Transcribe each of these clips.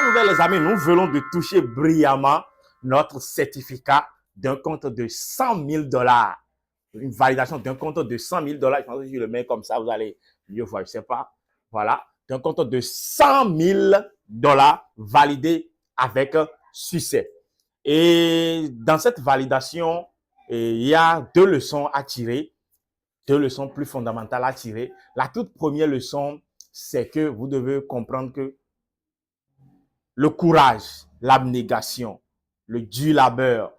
nouvelle, les amis, nous venons de toucher brillamment notre certificat d'un compte de 100 000 $. Une validation d'un compte de 100 000 $. Je pense que si je le mets comme ça, vous allez mieux voir, je ne sais pas. Voilà, d'un compte de 100 000 $ validé avec succès. Et dans cette validation, il y a deux leçons à tirer, deux leçons plus fondamentales à tirer. La toute première leçon, c'est que vous devez comprendre que le courage, l'abnégation, le dur labeur,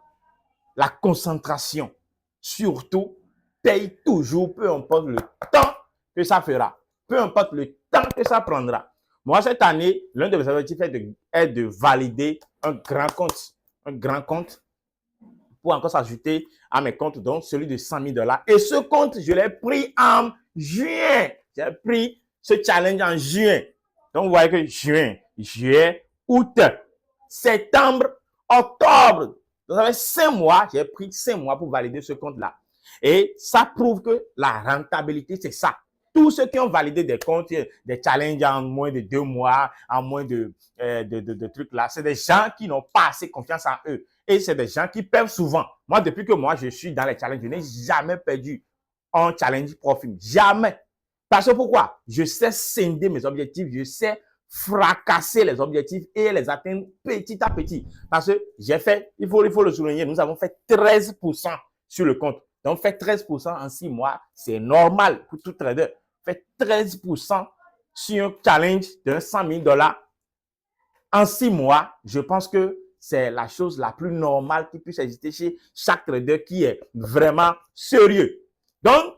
la concentration, surtout, paye toujours, peu importe le temps que ça fera, peu importe le temps que ça prendra. Moi, cette année, l'un de mes objectifs est de valider un grand compte pour encore s'ajouter à mes comptes, donc celui de 100 000 $. Et ce compte, je l'ai pris en juin. J'ai pris ce challenge en juin. Donc, vous voyez que juin, juillet, août, septembre, octobre. Donc, ça fait 5 mois, j'ai pris 5 mois pour valider ce compte-là. Et ça prouve que la rentabilité, c'est ça. Tous ceux qui ont validé des comptes, des challenges en moins de 2 mois, en moins de trucs là, c'est des gens qui n'ont pas assez confiance en eux. Et c'est des gens qui perdent souvent. Moi, depuis que je suis dans les challenges, je n'ai jamais perdu un challenge profit. Jamais. Parce que pourquoi? Je sais scinder mes objectifs, je sais fracasser les objectifs et les atteindre petit à petit. Parce que j'ai fait, il faut le souligner, nous avons fait 13% sur le compte. Donc, fait 13% en 6 mois, c'est normal pour tout trader. Fait 13% sur un challenge de 100 000 $ en 6 mois, je pense que c'est la chose la plus normale qui puisse exister chez chaque trader qui est vraiment sérieux. Donc,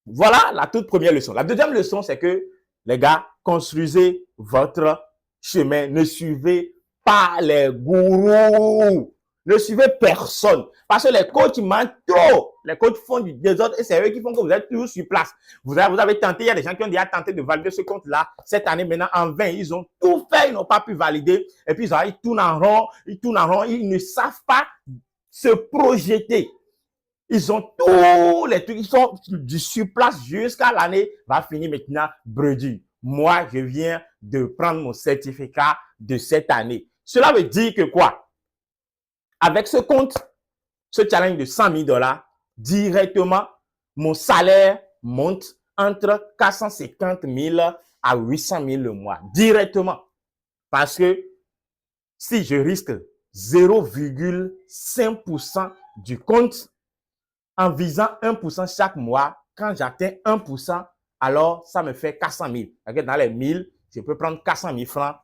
voilà la toute première leçon. La deuxième leçon, c'est que, les gars, construisez votre chemin. Ne suivez pas les gourous. Ne suivez personne. Parce que les coachs mentent trop. Les coachs font du désordre et c'est eux qui font que vous êtes toujours sur place. Vous avez tenté, il y a des gens qui ont déjà tenté de valider ce compte-là. Cette année, maintenant, en vain, ils ont tout fait, ils n'ont pas pu valider. Et puis, ils tournent en rond, ils ne savent pas se projeter. Ils ont tous les trucs, ils sont du surplace jusqu'à l'année va finir maintenant bredouille. Moi, je viens de prendre mon certificat de cette année. Cela veut dire que quoi? Avec ce compte, ce challenge de 100 000 $, directement, mon salaire monte entre 450 000 à 800 000 le mois. Directement. Parce que si je risque 0,5% du compte, en visant 1% chaque mois, quand j'atteins 1%, alors ça me fait 400 000. Dans les 1000, je peux prendre 400 000 francs